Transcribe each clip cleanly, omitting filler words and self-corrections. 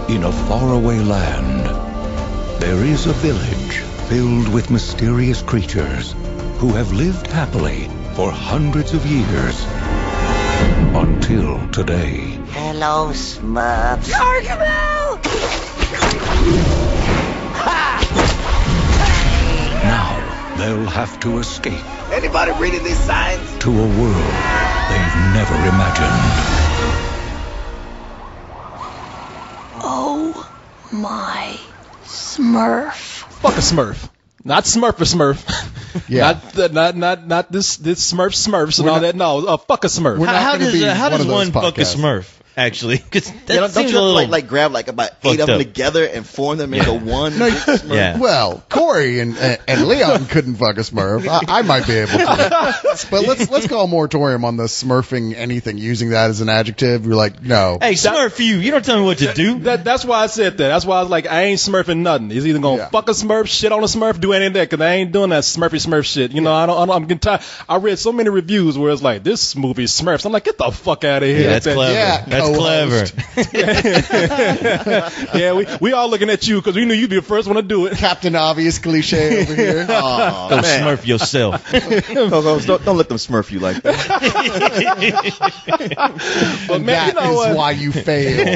In a faraway land, there is a village filled with mysterious creatures who have lived happily for hundreds of years. Until today. Hello, Smurfs. Gargamel! Now they'll have to escape. Anybody reading these signs? To a world they've never imagined. Oh my Smurf. Fuck a Smurf. Not Smurf. Yeah. Not this Smurfs and all that. No, fuck a Smurf. How does one fuck a Smurf? Actually, because don't you have to grab about 8 of them together and form them into one? Yeah. Well, Corey and Leon couldn't fuck a Smurf. I might be able to. But let's call a moratorium on the Smurfing anything, using that as an adjective. You're like, no. Hey, Smurf you don't tell me what to do. That's why I said that. That's why I was like, I ain't Smurfing nothing. He's either gonna fuck a Smurf, shit on a Smurf, do any of that, because I ain't doing that Smurf shit. You know, I'm getting tired. I read so many reviews where it's like, this movie is Smurfs. I'm like, get the fuck out of here. Yeah, that's clever. Yeah, that's clever. Yeah, we all looking at you because we knew you'd be the first one to do it. Captain Obvious cliche over here. Oh, go man. Smurf yourself. Don't let them Smurf you like that. But man, that you know is what? why you fail.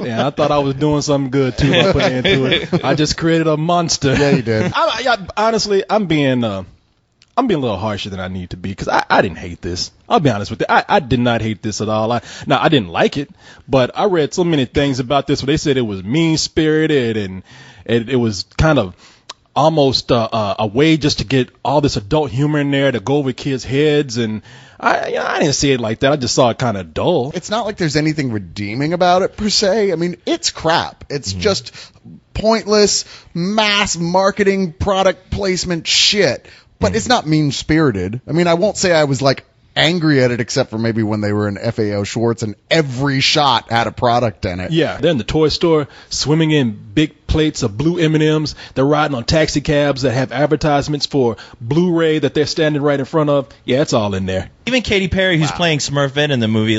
Yeah, I thought I was doing something good too by putting into it. I just created a monster. Yeah, you did. Honestly, I'm being a little harsher than I need to be because I didn't hate this. I'll be honest with you. I did not hate this at all. I didn't like it, but I read so many things about this where they said it was mean-spirited and it was kind of almost a way just to get all this adult humor in there to go over kids' heads. And I didn't see it like that. I just saw it kind of dull. It's not like there's anything redeeming about it per se. I mean, it's crap. It's just pointless mass marketing product placement shit. But it's not mean-spirited. I mean, I won't say I was, angry at it except for maybe when they were in FAO Schwartz and every shot had a product in it. Yeah, they're in the toy store swimming in big plates of blue M&Ms. They're riding on taxi cabs that have advertisements for Blu-ray that they're standing right in front of. Yeah, it's all in there. Even Katy Perry, who's playing Smurfette in the movie,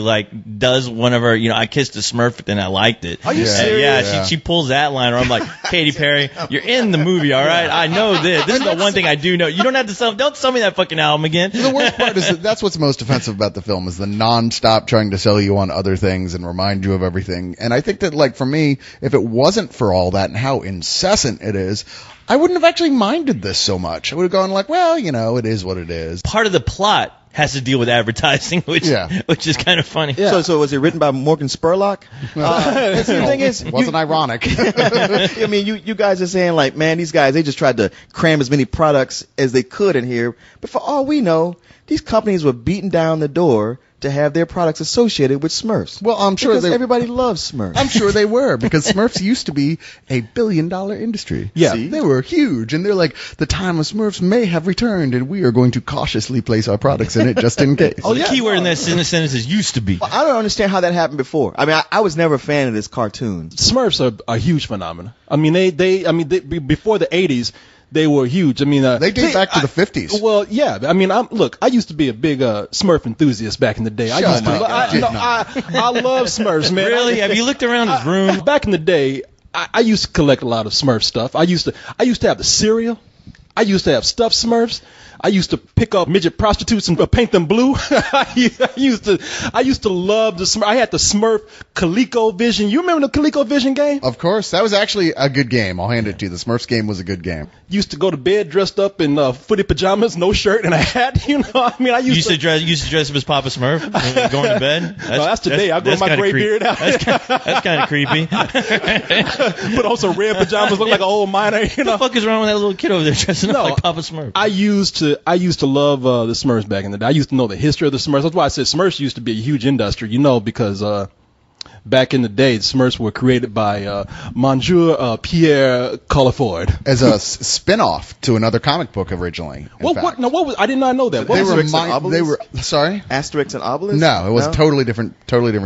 does one of her, I kissed a Smurf and I liked it. Are you serious? Yeah, she pulls that line where I'm like, Katy Perry, you're in the movie, all right? I know this. This is the one thing I do know. You don't have to don't sell me that fucking album again. The worst part is that's what's most offensive about the film is the non-stop trying to sell you on other things and remind you of everything. And I think that, for me, if it wasn't for all that and how incessant it is, I wouldn't have actually minded this so much. I would have gone well, it is what it is. Part of the plot has to deal with advertising, which is kind of funny. Yeah. So was it written by Morgan Spurlock? The thing is, it wasn't ironic. I mean, you guys are saying man, these guys, they just tried to cram as many products as they could in here. But for all we know, these companies were beating down the door to have their products associated with Smurfs. Well, I'm sure everybody loves Smurfs. I'm sure they were, because Smurfs used to be a billion-dollar industry. Yeah. See? They were huge, and they're like, the time of Smurfs may have returned, and we are going to cautiously place our products in it just in case. The key word in that sentence is used to be. Well, I don't understand how that happened before. I mean, I was never a fan of this cartoon. Smurfs are a huge phenomenon. I mean, they before the 80s, they were huge. I mean, they date back to the 50s. Well, yeah. I mean, I used to be a big Smurf enthusiast back in the day. I love Smurfs, man. Really? Have you looked around his room? Back in the day, I used to collect a lot of Smurf stuff. I used to have the cereal. I used to have stuffed Smurfs. I used to pick up midget prostitutes and paint them blue. I used to love the Smurf. I had the Smurf ColecoVision. You remember the ColecoVision game? Of course. That was actually a good game. I'll hand it to you. The Smurfs game was a good game. Used to go to bed dressed up in footy pajamas, no shirt and a hat. I mean, I used to dress up as Papa Smurf going to bed. That's today. I grow my gray beard out. That's kind of creepy. Put on some red pajamas, look like an old miner. What the fuck is wrong with that little kid over there dressing up like Papa Smurf? I used to love the Smurfs back in the day. I used to know the history of the Smurfs. That's why I said Smurfs used to be a huge industry, because back in the day, the Smurfs were created by Monsieur Pierre Colliford as a spin-off to another comic book originally. What was? I did not know that. They were sorry? Asterix and Obelix? No, it was a totally different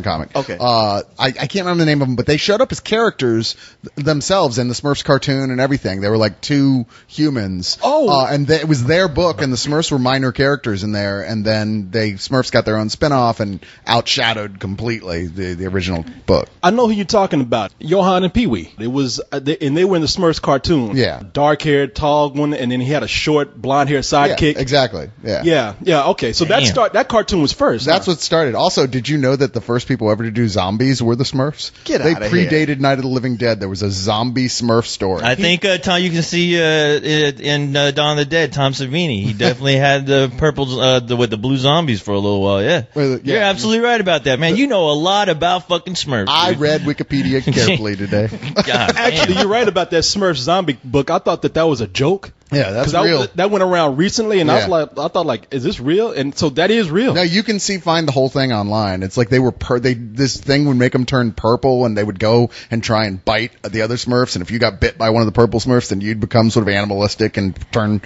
comic. Okay. I can't remember the name of them, but they showed up as characters themselves in the Smurfs cartoon and everything. They were like two humans. Oh. And it was their book, and the Smurfs were minor characters in there, and then Smurfs got their own spin-off and outshadowed completely the original comic book. I know who you're talking about. Johan and Pee Wee. It was, and they were in the Smurfs cartoon. Yeah. Dark-haired, tall one, and then he had a short, blonde-haired sidekick. Yeah, exactly. Yeah. Yeah. Okay, so Damn. that cartoon was first. That's huh? what started. Also, did you know that the first people ever to do zombies were the Smurfs? Get They outta here. predated Night of the Living Dead. There was a zombie Smurf story. I think, Tom, you can see in Dawn of the Dead, Tom Savini. He definitely had the purple, with the blue zombies for a little while. Yeah. Well, yeah. You're absolutely right about that, man. You know a lot about fucking Smurfs. I dude. read Wikipedia carefully today. God, Actually, damn. you're right about that Smurfs zombie book. I thought that was a joke. Yeah, that's 'Cause real. that went around recently, and Yeah. I thought, is this real? And so that is real. No, you can find the whole thing online. It's like this thing would make them turn purple, and they would go and try and bite the other Smurfs. And if you got bit by one of the purple Smurfs, then you'd become sort of animalistic and turn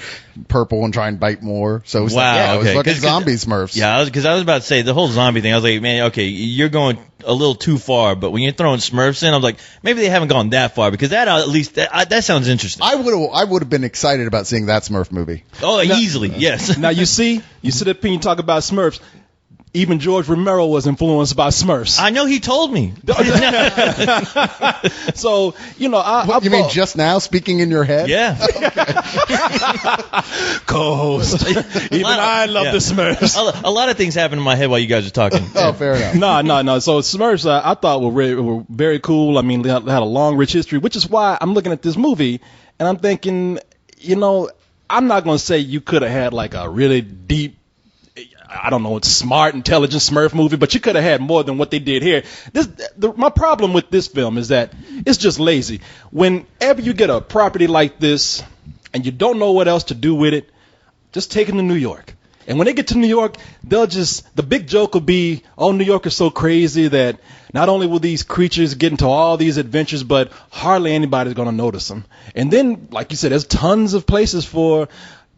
purple and try and bite more. So it was Wow, it was okay. fucking 'Cause- zombie Smurfs. Yeah, because I was about to say the whole zombie thing. I was like, man, okay, you're going a little too far. But when you're throwing Smurfs in, I was like, maybe they haven't gone that far because that at least that sounds interesting. I would have been excited about seeing that Smurf movie. Oh, easily, yes. Now you sit up and you talk about Smurfs. Even George Romero was influenced by Smurfs. I know he told me. So You mean just now, speaking in your head? Yeah. co-host? Even I love Yeah. the Smurfs. A lot of things happen in my head while you guys are talking. Oh, fair enough. No. So Smurfs, I thought were very cool. I mean, they had a long, rich history, which is why I'm looking at this movie and I'm thinking, I'm not going to say you could have had like a really deep, I don't know, it's smart, intelligent Smurf movie, but you could have had more than what they did here. My problem with this film is that it's just lazy. Whenever you get a property like this and you don't know what else to do with it, just take it to New York. And when they get to New York, the big joke will be, oh, New York is so crazy that not only will these creatures get into all these adventures, but hardly anybody's going to notice them. And then, like you said, there's tons of places for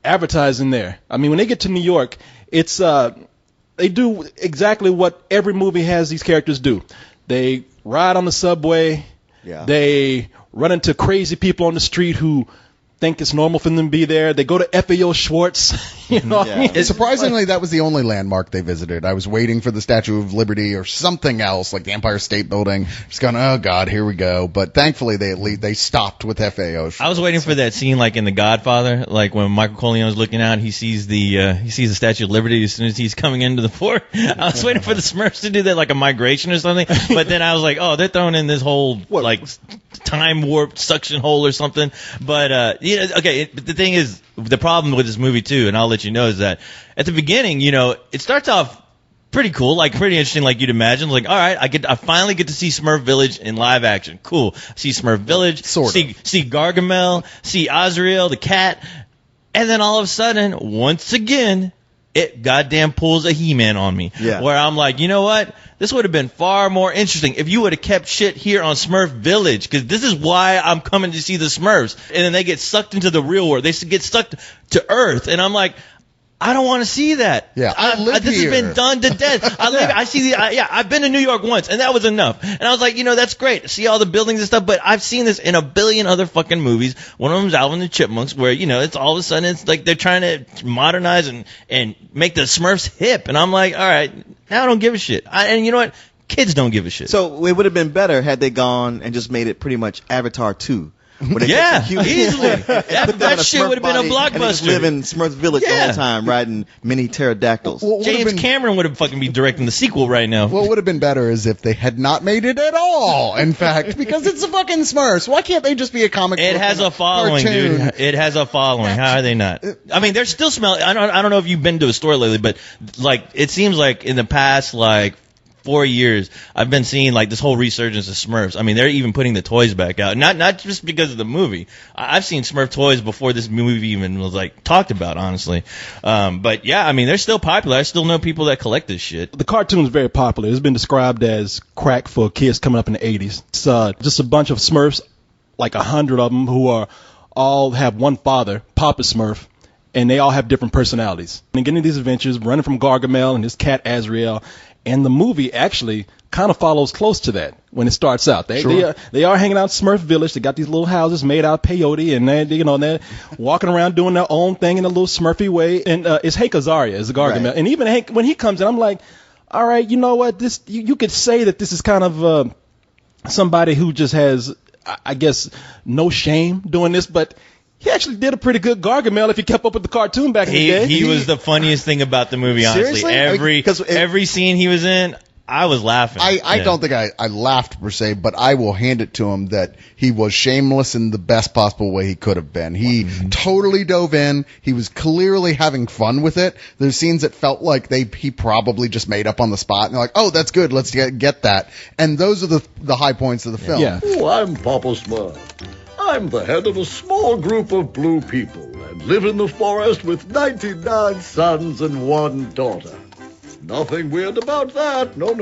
advertising there. I mean, when they get to New York, it's they do exactly what every movie has these characters do. They ride on the subway. Yeah. They run into crazy people on the street who think it's normal for them to be there. They go to FAO Schwartz. What I mean? Surprisingly, that was the only landmark they visited. I was waiting for the Statue of Liberty or something else, like the Empire State Building. Just going, oh God, here we go. But thankfully, they stopped with FAO. I was waiting for that scene like in The Godfather, like when Michael Corleone's looking out, he sees the Statue of Liberty as soon as he's coming into the fort. I was waiting for the Smurfs to do that, like a migration or something. But then I was like, oh, they're throwing in this whole like time warp suction hole or something. But okay. But the thing is, the problem with this movie too, and I'll let you know, is that at the beginning, it starts off pretty cool, like pretty interesting, like you'd imagine. Like, all right, I finally get to see Smurf Village in live action. Cool. See Smurf Village. See Gargamel. See Azrael, the cat. And then all of a sudden, once again, it goddamn pulls a He-Man on me. Yeah. Where I'm like, you know what? This would have been far more interesting if you would have kept shit here on Smurf Village, because this is why I'm coming to see the Smurfs. And then they get sucked into the real world. They get sucked to Earth. And I'm like, I don't want to see that. Yeah, This has been done to death. I've been to New York once, and that was enough. And I was like, that's great. See all the buildings and stuff, but I've seen this in a billion other fucking movies. One of them's Alvin and the Chipmunks, where, it's all of a sudden, it's like they're trying to modernize and make the Smurfs hip. And I'm like, all right, now I don't give a shit. And you know what? Kids don't give a shit. So it would have been better had they gone and just made it pretty much Avatar 2. Yeah, easily. That shit would have been a And they just live blockbuster. in Smurfs Village the Yeah. whole time, riding mini pterodactyls. What would've James been- Cameron would have fucking be directing the sequel right now. What would have been better is if they had not made it at all, in fact, because it's the fucking Smurfs. Why can't they just be a comic book? It has and a following, cartoon? dude. It has a following. How are they not? I mean, they're still smelling. I don't know if you've been to a store lately, but like it seems like in the past 4 years, I've been seeing like this whole resurgence of Smurfs. I mean, they're even putting the toys back out. Not just because of the movie. I've seen Smurf toys before this movie even was like talked about, honestly. But yeah, I mean, they're still popular. I still know people that collect this shit. The cartoon is very popular. It's been described as crack for kids coming up in the 80s. It's just a bunch of Smurfs, like 100 of them, who all have one father, Papa Smurf, and they all have different personalities. And getting these adventures, running from Gargamel and his cat Azrael. And the movie actually kind of follows close to that when it starts out. They are hanging out in Smurf Village. They got these little houses made out of peyote, and they're walking around doing their own thing in a little Smurfy way. And it's Hank Azaria is the Gargamel. Right. And even Hank, when he comes in, I'm like, all right, you know what? This you could say that this is kind of somebody who just has, I guess, no shame doing this, but he actually did a pretty good Gargamel if he kept up with the cartoon back in the day. He was the funniest thing about the movie, honestly. Seriously? Every scene he was in, I was laughing. I don't think I laughed per se, but I will hand it to him that he was shameless in the best possible way he could have been. He totally dove in. He was clearly having fun with it. There's scenes that felt like he probably just made up on the spot, and they're like, oh, that's good, let's get that. And those are the high points of the film. Yeah. Oh, I'm Papa Smurf. I'm the head of a small group of blue people and live in the forest with 99 sons and 1 daughter. Nothing weird about that. No.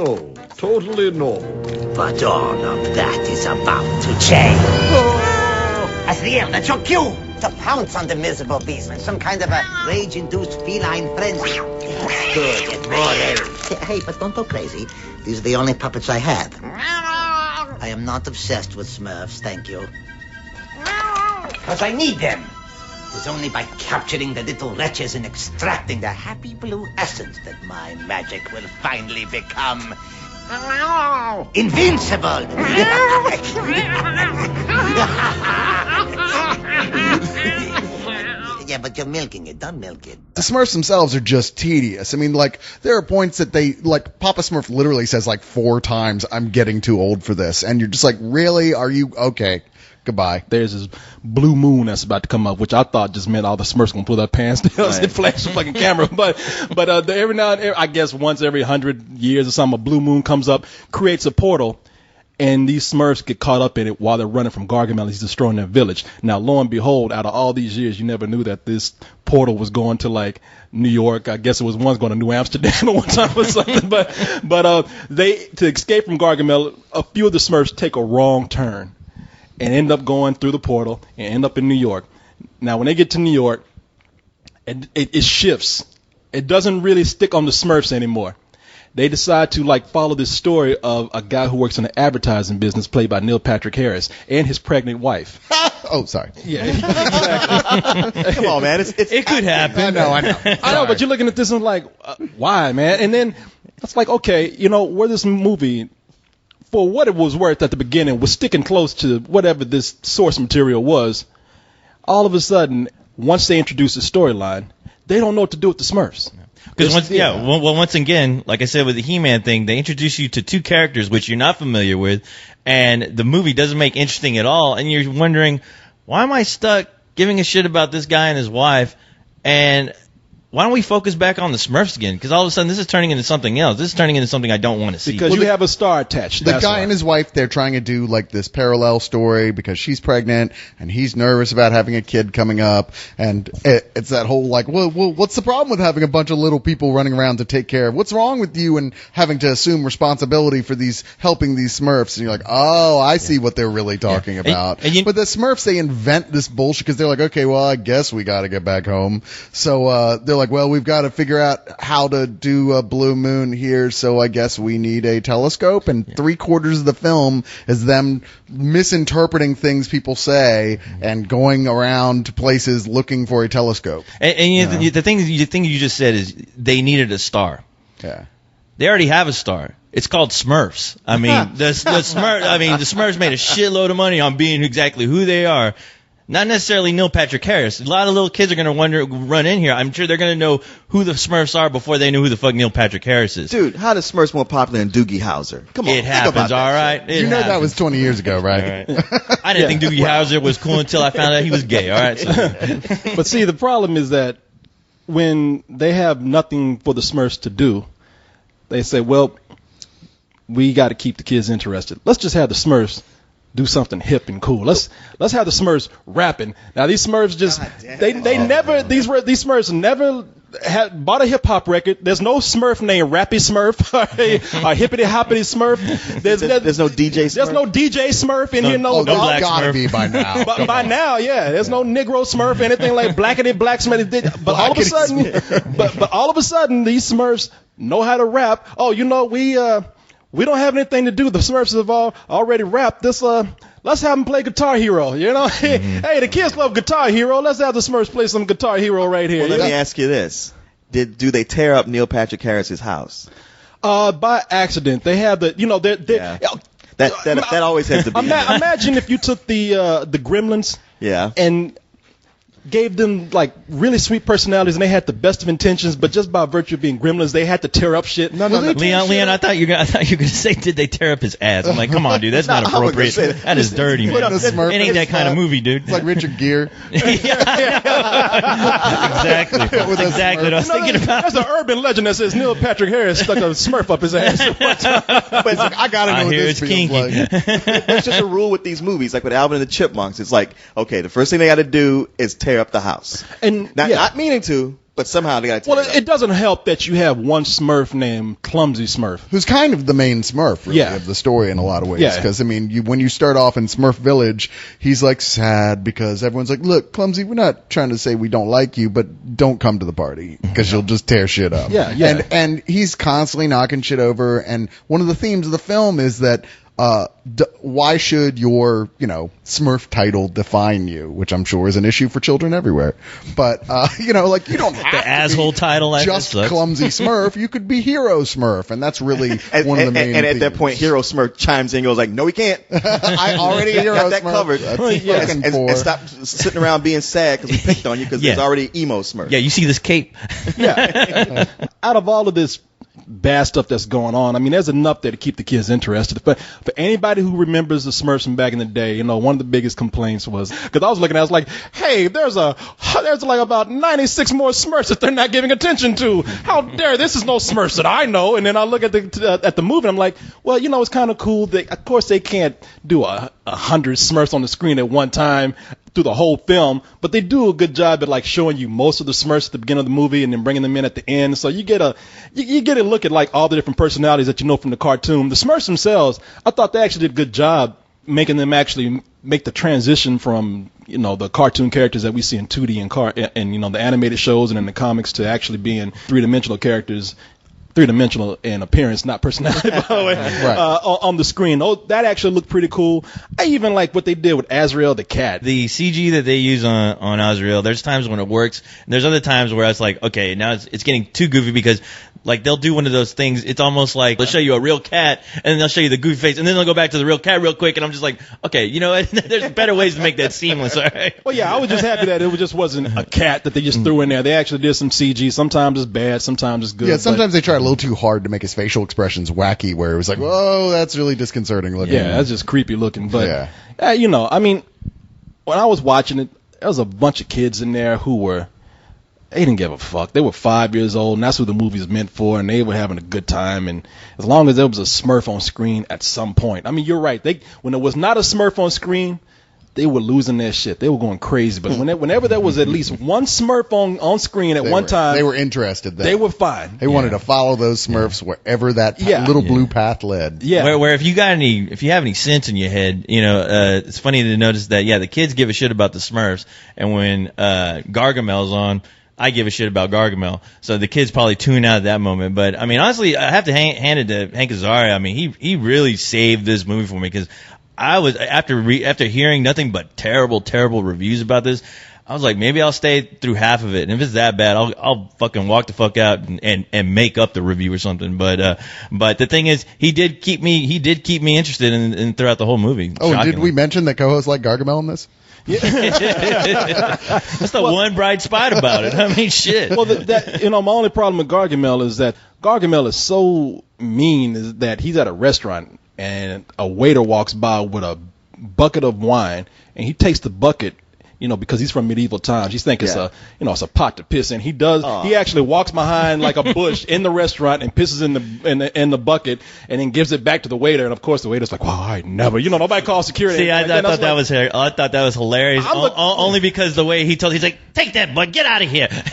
Totally normal. But all of that is about to change. Asriel, that's your cue to pounce on the miserable beastman. Some kind of a rage-induced feline frenzy. Good, get more rage. Hey, but don't go crazy. These are the only puppets I have. I am not obsessed with Smurfs, thank you. Because I need them. It's only by capturing the little wretches and extracting the happy blue essence that my magic will finally become invincible. Yeah, but you're milking it. Don't milk it. The Smurfs themselves are just tedious. I mean, like, there are points that Papa Smurf literally says like 4 times, I'm getting too old for this. And you're just like, really? Are you? Okay. Goodbye. There's this blue moon that's about to come up, which I thought just meant all the Smurfs gonna pull their pants down and flash the fucking camera. But every now and then, I guess once every 100 years or something, a blue moon comes up, creates a portal, and these Smurfs get caught up in it while they're running from Gargamel. He's destroying their village. Now, lo and behold, out of all these years, you never knew that this portal was going to like New York. I guess it was once going to New Amsterdam at one time or something. But they, to escape from Gargamel, a few of the Smurfs take a wrong turn and end up going through the portal and end up in New York. Now, when they get to New York, it shifts. It doesn't really stick on the Smurfs anymore. They decide to like follow this story of a guy who works in the advertising business, played by Neil Patrick Harris, and his pregnant wife. Oh, sorry. Yeah, exactly. Come on, man. It could happen. I know. I know, but you're looking at this and like, why, man? And then it's like, okay, where this movie, for what it was worth at the beginning, was sticking close to whatever this source material was. All of a sudden, once they introduce the storyline, they don't know what to do with the Smurfs. Because once again, like I said with the He-Man thing, they introduce you to 2 characters which you're not familiar with, and the movie doesn't make interesting at all, and you're wondering, why am I stuck giving a shit about this guy and his wife, and why don't we focus back on the Smurfs again? Because all of a sudden this is turning into something else. This is turning into something I don't want to see. Because you have a star attached. The guy and his wife, they're trying to do like this parallel story because she's pregnant and he's nervous about having a kid coming up. And it's that whole like, well, what's the problem with having a bunch of little people running around to take care of? What's wrong with you and having to assume responsibility for helping these Smurfs? And you're like, oh, I see what they're really talking about. But the Smurfs, they invent this bullshit because they're like, okay, well, I guess we got to get back home. So they're like, well, we've got to figure out how to do a blue moon here, so I guess we need a telescope. And 3/4 of the film is them misinterpreting things people say and going around to places looking for a telescope. And the thing you just said is they needed a star. Yeah. They already have a star. It's called Smurfs. I mean, the Smurfs made a shitload of money on being exactly who they are. Not necessarily Neil Patrick Harris. A lot of little kids are going to run in here. I'm sure they're going to know who the Smurfs are before they know who the fuck Neil Patrick Harris is. Dude, how does Smurfs more popular than Doogie Howser? Come on, it happens, all right? That was 20 years ago, right? I didn't think Doogie Howser was cool until I found out he was gay, all right? So. But see, the problem is that when they have nothing for the Smurfs to do, they say, well, we got to keep the kids interested. Let's just have the Smurfs do something hip and cool. Let's have the Smurfs rapping. Now these Smurfs just these Smurfs never had bought a hip hop record. There's no Smurf named Rappy Smurf or Hippity Hoppity Smurf. There's no DJ Smurf. There's no DJ Smurf in here. No Black gotta Smurf. be by now. By now, yeah. There's no Negro Smurf, anything like Blackity Black Smurf. But all of a sudden, but all of a sudden, these Smurfs know how to rap. Oh, we don't have anything to do. The Smurfs have already rapped this. Let's have them play Guitar Hero. Hey, the kids love Guitar Hero. Let's have the Smurfs play some Guitar Hero right here. Well, let me ask you this: do they tear up Neil Patrick Harris's house? By accident. They have the, Yeah. That always has to be. Imagine if you took the Gremlins Yeah. and gave them like really sweet personalities and they had the best of intentions, but just by virtue of being gremlins, they had to tear up shit. No. Leon, I thought you were gonna say, did they tear up his ass? I'm like, come on, dude, that's not appropriate. That is dirty, man. Smurf It ain't that kind of movie, dude. It's like Richard Gere. Exactly. With a Exactly what I was thinking about. There's an urban legend that says Neil Patrick Harris stuck a Smurf up his ass. But it's like, I gotta know I what hear this it's feels kinky. like. it's just a rule with these movies, like with Alvin and the Chipmunks. It's like, okay, the first thing they got to do is tear up the house. And Not meaning to, but somehow they got to tear well, it up. it doesn't help that you have one Smurf named Clumsy Smurf. Who's kind of the main Smurf, really, Yeah. of the story in a lot of ways. Yeah. Because, I mean, when you start off in Smurf Village, he's, like, sad because everyone's like, look, Clumsy, we're not trying to say we don't like you, but don't come to the party because you'll just tear shit up. Yeah. And he's constantly knocking shit over. And one of the themes of the film is that why should your, Smurf title define you? Which I'm sure is an issue for children everywhere. But, you don't have The to asshole be title, that just sucks. Clumsy Smurf. You could be Hero Smurf, and that's really one of the main And at that themes. point, Hero Smurf chimes in and goes like, no, we can't. I already Hero got that Smurf. covered. That's And, fucking and stop sitting around being sad because we picked on you because Yeah. there's already emo Smurf. Yeah, you see this cape? Yeah. Out of all of this bad stuff that's going on, I mean, there's enough there to keep the kids interested. But for anybody who remembers the Smurfs from back in the day, one of the biggest complaints was, because I was looking at it, I was like, hey, there's like about 96 more Smurfs that they're not giving attention to. How dare, this is no Smurfs that I know. And then I look at the movie and I'm like, well, it's kind of cool that, of course, they can't do 100 Smurfs on the screen at one time through the whole film, but they do a good job at like showing you most of the Smurfs at the beginning of the movie and then bringing them in at the end. So you get a look at like all the different personalities that you know from the cartoon. The Smurfs themselves, I thought they actually did a good job making them actually make the transition from the cartoon characters that we see in 2D and the animated shows and in the comics to actually being three-dimensional characters. Three-dimensional in appearance, not personality, by the way, on the screen. Oh, that actually looked pretty cool. I even like what they did with Azrael the cat. The CG that they use on Azrael, there's times when it works, and there's other times where it's like, okay, now it's getting too goofy because like they'll do one of those things. It's almost like they'll show you a real cat, and then they'll show you the goofy face, and then they'll go back to the real cat real quick, and I'm just like, okay, you know what? There's better ways to make that seamless, all right? Well, yeah, I was just happy that it just wasn't a cat that they just threw in there. They actually did some CG. Sometimes it's bad, sometimes it's good. Yeah, sometimes they try a little too hard to make his facial expressions wacky, where it was like, whoa, that's really disconcerting looking. Yeah, that's just creepy looking. But, Yeah. I mean, when I was watching it, there was a bunch of kids in there who they didn't give a fuck. They were 5 years old, and that's what the movie is meant for, and they were having a good time. And as long as there was a Smurf on screen at some point, I mean, you're right. When there was not a Smurf on screen, they were losing their shit. They were going crazy. But whenever there was at least one Smurf on screen at one time, they were interested then. they were fine. They wanted to follow those Smurfs wherever that little blue path led. Yeah. Where if you have any sense in your head, it's funny to notice that the kids give a shit about the Smurfs, and when Gargamel's on, I give a shit about Gargamel. So the kids probably tune out at that moment. But I mean, honestly, I have to hand it to Hank Azaria. I mean, he really saved this movie for me because I was after hearing nothing but terrible reviews about this. I was like, maybe I'll stay through half of it, and if it's that bad, I'll fucking walk the fuck out and make up the review or something. But the thing is, he did keep me interested in throughout the whole movie. Oh, and did shockingly. we mention that co-hosts like Gargamel in this? That's the one bright spot about it. I mean, shit. Well, my only problem with Gargamel is that Gargamel is so mean is that he's at a restaurant and a waiter walks by with a bucket of wine and he takes the bucket, because he's from medieval times. He's thinking it's a pot to piss in. He actually walks behind like a bush in the restaurant and pisses in the bucket and then gives it back to the waiter. And of course the waiter's like, well, I never, nobody calls security. See, I thought that was hilarious. Only because the way he's like, take that, bud, get out of here. I'm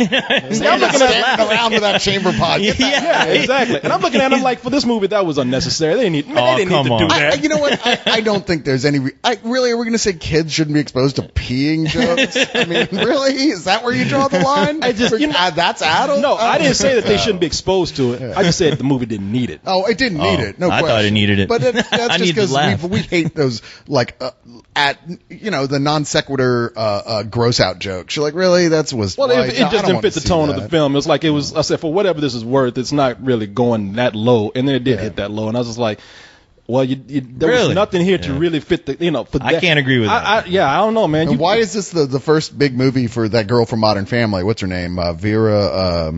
looking around with that chamber pot. Yeah, exactly. And I'm looking at him like, for this movie, that was unnecessary. They didn't need to do that. You know what? I don't think there's any. Really, are we going to say kids shouldn't be exposed to peeing jokes. I mean, really? Is that where you draw the line? That's adult? No, I didn't say that they shouldn't be exposed to it. I just said the movie didn't need it. Oh, it didn't need it. No I question. thought it needed it. But that's I just needed to laugh. because we hate those, like, the non sequitur gross out jokes. You're like, really? It just didn't fit the tone of the film. It was like I said, for whatever this is worth, it's not really going that low, and then it did hit that low, and I was just like, well, there was nothing here to really fit the, for that. I can't agree with that. I don't know, man. And why is this the first big movie for that girl from Modern Family? What's her name? Vera.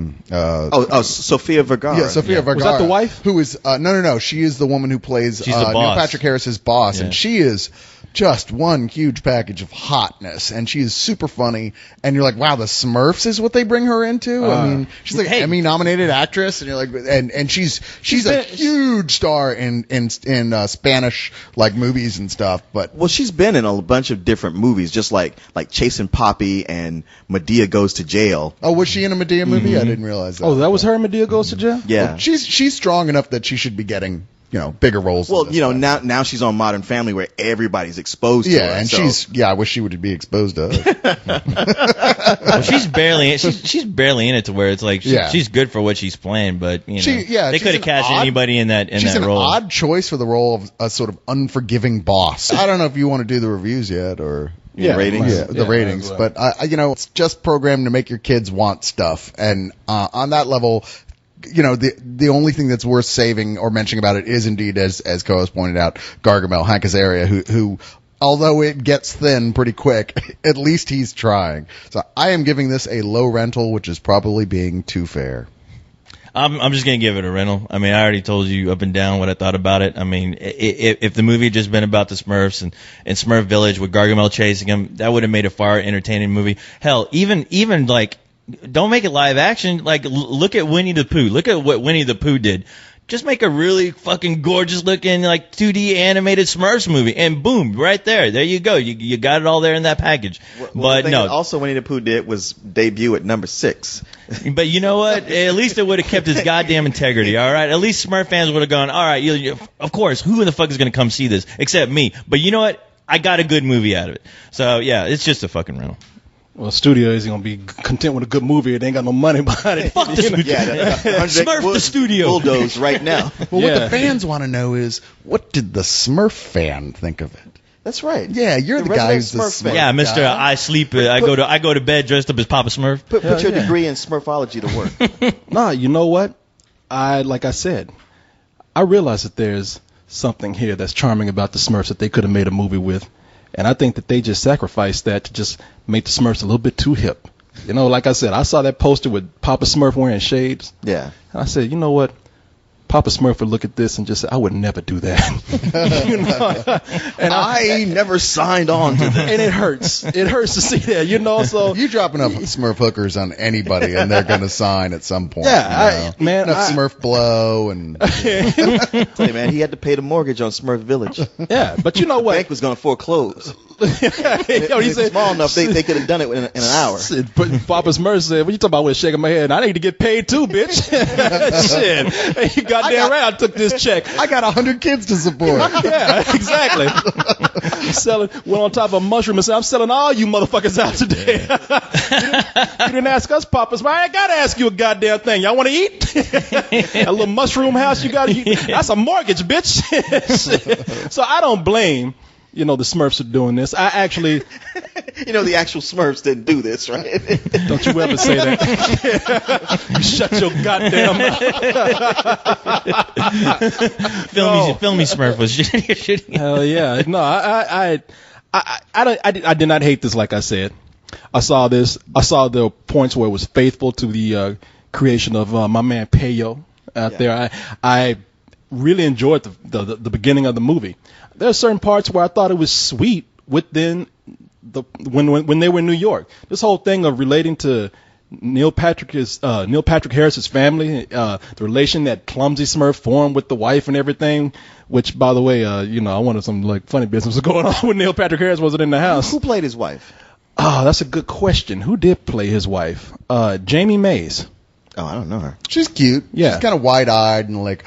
Sofia Vergara. Yeah, Sofia Vergara. Was that the wife? Who is? No. She is the woman who plays She's the boss. Neil Patrick Harris's boss, Yeah. and she is just one huge package of hotness, and she is super funny. And you're like, wow, the Smurfs is what they bring her into. I mean, she's like an Emmy-nominated actress, and you're like, and she's a huge star in Spanish like movies and stuff. But Well, she's been in a bunch of different movies, just like Chasing Poppy and Medea Goes to Jail. oh, was she in a Medea movie? I didn't realize that. Oh, that was her. Medea Goes to Jail. Yeah. Well, she's strong enough that she should be getting bigger roles. Well, in this stuff. now she's on Modern Family where everybody's exposed to her. Yeah, and so. I wish she would be exposed to it. Well, she's barely in it to where it's like she's good for what she's playing, but they could have cast anybody in that she's that an role. odd choice for the role of a sort of unforgiving boss. I don't know if you want to do the reviews yet or ratings. Yeah, the ratings, but it's just programmed to make your kids want stuff, and on that level. The only thing that's worth saving or mentioning about it is indeed, as co-host pointed out, Gargamel, Hank Azaria, who although it gets thin pretty quick, at least he's trying. So I am giving this a low rental, which is probably being too fair. I'm just gonna give it a rental. I mean, I already told you up and down what I thought about it. I mean, if the movie had just been about the Smurfs and Smurf Village with Gargamel chasing him, that would have made a far entertaining movie. Hell, even like. Don't make it live action. Like, look at Winnie the Pooh. Look at what Winnie the Pooh did. Just make a really fucking gorgeous looking, like, 2D animated Smurfs movie. And boom, right there. There you go. You got it all there in that package. But no. Also, Winnie the Pooh did was debut at number 6. But you know what? At least it would have kept its goddamn integrity, all right? At least Smurf fans would have gone, all right, of course, who in the fuck is going to come see this? Except me. But you know what? I got a good movie out of it. So, yeah, it's just a fucking rental. Well, studio isn't gonna be content with a good movie. They ain't got no money behind it. Fuck the studio. Smurf the studio. Bulldoze right now. Well, what the fans want to know is, what did the Smurf fan think of it? That's right. Yeah, you're the guy who's the Smurf fan. Yeah, Mr. I sleep. I go to bed dressed up as Papa Smurf. Put your degree in Smurfology to work. Nah, you know what? Like I said, I realize that there's something here that's charming about the Smurfs that they could have made a movie with. And I think that they just sacrificed that to just make the Smurfs a little bit too hip. Like I said, I saw that poster with Papa Smurf wearing shades. Yeah. And I said, you know what? Papa Smurf would look at this and just say, I would never do that. And I never signed on to this. And it hurts. It hurts to see that, So you drop enough Smurf hookers on anybody, and they're going to sign at some point. Yeah, enough Smurf blow and. Hey, man, he had to pay the mortgage on Smurf Village. Yeah, but you know what? The bank was going to foreclose. He said, small enough they could have done it in an hour. Papa Smurf said, "What you talking about?" With shaking my head, I need to get paid too, bitch. Shit, you goddamn right. I took this check. I got 100 kids to support. Yeah, exactly. Went on top of a mushroom and said, "I'm selling all you motherfuckers out today." You didn't ask us, Papa Smurf. I ain't gotta ask you a goddamn thing. Y'all want to eat? A little mushroom house you got? That's a mortgage, bitch. So I don't blame. The Smurfs are doing this. I actually... the actual Smurfs didn't do this, right? Don't you ever say that. You shut your goddamn mouth. Film me, Smurf was shitty. Hell yeah. No, I did not hate this, like I said. I saw the points where it was faithful to the creation of my man Peyo out there. I really enjoyed the beginning of the movie. There are certain parts where I thought it was sweet within when they were in New York. This whole thing of relating to Neil Patrick Harris's family, the relation that Clumsy Smurf formed with the wife and everything. Which, by the way, I wanted some funny business going on when Neil Patrick Harris wasn't in the house. Who played his wife? Oh, that's a good question. Who did play his wife? Jamie Mays. Oh, I don't know her. She's cute. Yeah. She's kind of wide-eyed and like,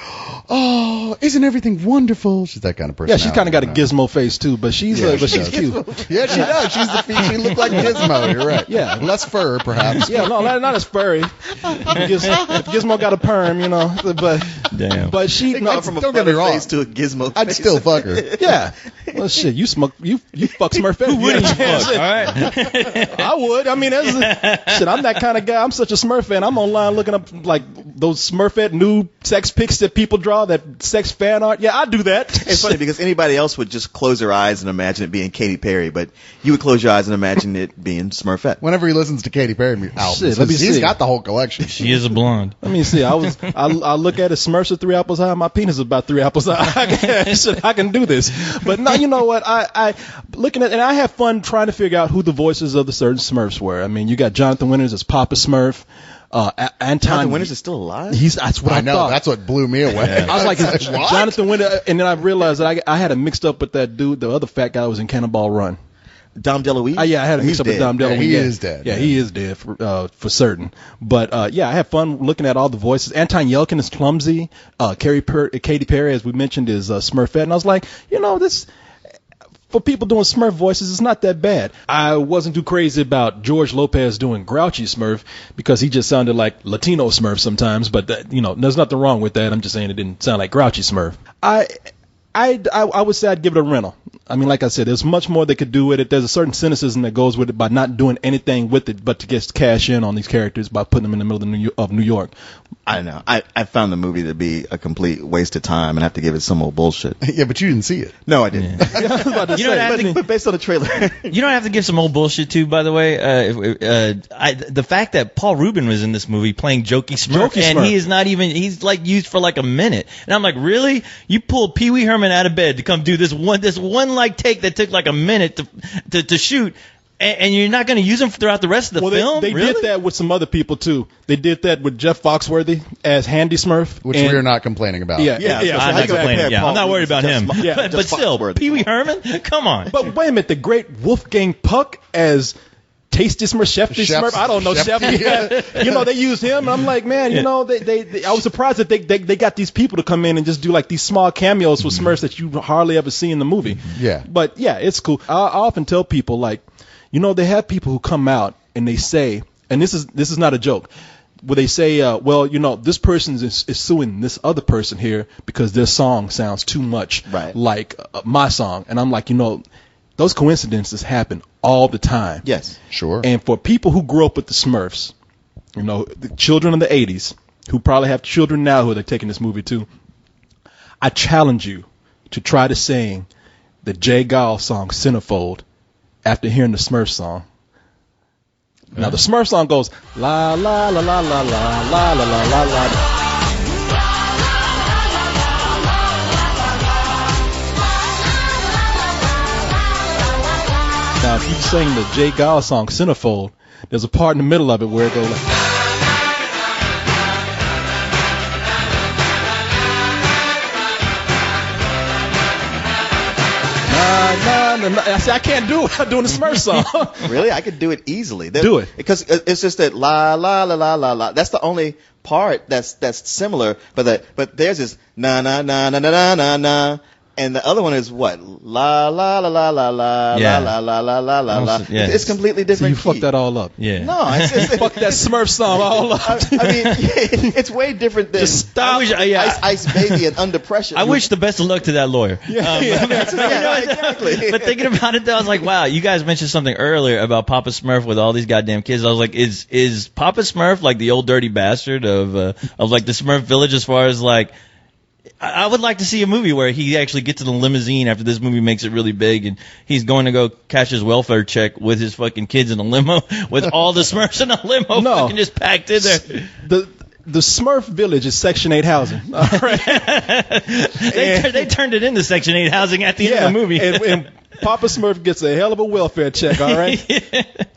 oh, isn't everything wonderful? She's that kind of person. Yeah, she's kind of got a gizmo face too, but she's Yeah, but she she's does. cute. Yeah, she does. She's the she looked like Gizmo. You're right. Yeah. Less fur, perhaps. Yeah, no, not as furry. Gizmo got a perm, but Damn. but she They no, go from a don't get me feather wrong. face to a gizmo I'd face. still fuck her. yeah. Well, shit, you fuck Smurfette. Who Wouldn't you fuck? All right. I would. I mean, shit, I'm that kind of guy. I'm such a Smurf fan. I'm online looking up like those Smurfette new sex pics that people draw, that sex fan art. Yeah, I do that. It's funny because anybody else would just close their eyes and imagine it being Katy Perry, but you would close your eyes and imagine it being Smurfette. Whenever he listens to Katy Perry albums, Shit, let me he's see. got the whole collection. She is a blonde. Let me see. I look at it. Smurfs are 3 apples high. My penis is about 3 apples high. Shit, I can do this. But no, you know what? I looking at, and I have fun trying to figure out who the voices of the certain Smurfs were. I mean, you got Jonathan Winters as Papa Smurf. Anton Jonathan Winters is still alive? That's what I know. thought. That's what blew me away. I was like, What? Jonathan Winters, and then I realized that I had it mixed up with that dude, the other fat guy who was in Cannonball Run. Dom DeLuise? Yeah, I had it mixed up with Dom DeLuise. he is dead. Yeah, he is dead for certain. But yeah, I had fun looking at all the voices. Anton Yelchin is Clumsy. Katy Perry, as we mentioned, is Smurfette. And I was like, this. For people doing Smurf voices, it's not that bad. I wasn't too crazy about George Lopez doing Grouchy Smurf because he just sounded like Latino Smurf sometimes. But there's nothing wrong with that. I'm just saying it didn't sound like Grouchy Smurf. I would say I'd give it a rental. I mean, like I said, there's much more they could do with it. There's a certain cynicism that goes with it by not doing anything with it but to get cash in on these characters by putting them in the middle of New York. I don't know. I found the movie to be a complete waste of time and have to give it some old bullshit. Yeah, but you didn't see it. No, I didn't. You don't have to. But based on the trailer. You don't have to give some old bullshit too, by the way. The fact that Paul Rubin was in this movie playing Jokey Smurf, and he is not even, he's like used for like a minute. And I'm like, really? You pulled Pee Wee Herman out of bed to come do this one like take that took like a minute to shoot, and you're not going to use him throughout the rest of the film? They really? did that with some other people too. They did that with Jeff Foxworthy as Handy Smurf, Which we're not complaining about. Yeah, I'm not complaining. Yeah, I'm not worried about him. Yeah, but still, Pee Wee Herman, come on. But wait a minute, the great Wolfgang Puck as Tasty Smurf, Shefty Smurf. I don't know, Shefty. Yeah. They used him. And I'm like, man, they I was surprised that they got these people to come in and just do like these small cameos with Smurfs that you hardly ever see in the movie. Yeah. But yeah, it's cool. I often tell people like, they have people who come out and they say, and this is not a joke, where they say, this person is suing this other person here because their song sounds too much like my song. And I'm like, those coincidences happen all the time. Yes. Sure. And for people who grew up with the Smurfs, the children of the 80s, who probably have children now who are taking this movie too, I challenge you to try to sing the Jay Gall song Centerfold after hearing the Smurf song. Now the Smurf song goes la la la la la la la la la la. Now, if you sing the Jay Gall song Centerfold, there's a part in the middle of it where it goes like. I say I can't do it without doing the Smurf song. Really? I could do it easily. Do it. Because it's just that la la la la la la. That's the only part that's similar. But theirs is na na na na na na na na. And the other one is what? La la la la la la la la la la la la la. Yeah. It's completely So different. you fucked that all up. Yeah. No, it's Fuck that Smurf song all up. I mean, it's way different than Just stop. Ice Baby and Under Pressure. I wish the best of luck to that lawyer. Exactly. But thinking about it, though, I was like, wow, you guys mentioned something earlier about Papa Smurf with all these goddamn kids. I was like, is Papa Smurf like the old dirty bastard of like the Smurf village as far as like, I would like to see a movie where he actually gets in the limousine after this movie makes it really big, and he's going to go cash his welfare check with his fucking kids in a limo, with all the Smurfs in a limo fucking just packed in there. The Smurf village is Section 8 housing. All right. They turned it into Section 8 housing at the end of the movie. And Papa Smurf gets a hell of a welfare check, all right?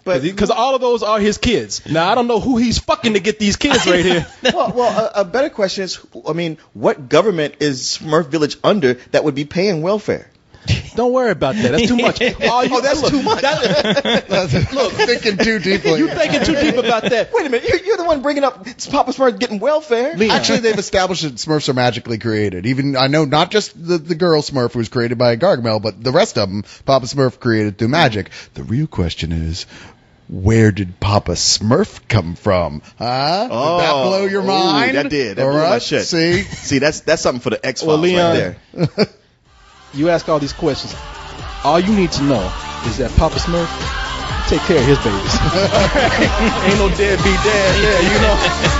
Because all of those are his kids. Now, I don't know who he's fucking to get these kids right here. Well, a better question is, what government is Smurf Village under that would be paying welfare? Don't worry about that. That's too much. Oh, that's too much. Look, thinking too deeply. You thinking too deep about that. Wait a minute. You're the one bringing up Papa Smurf getting welfare. Leon. Actually, they've established that Smurfs are magically created. Even I know not just the girl Smurf who was created by Gargamel, but the rest of them, Papa Smurf created through magic. The real question is, where did Papa Smurf come from? Huh? Did that blow your mind? That did. That All blew my right. shit. See, that's something for the X-Files Well, Leon, right there. You ask all these questions. All you need to know is that Papa Smurf take care of his babies. Ain't no deadbeat dad there, you know.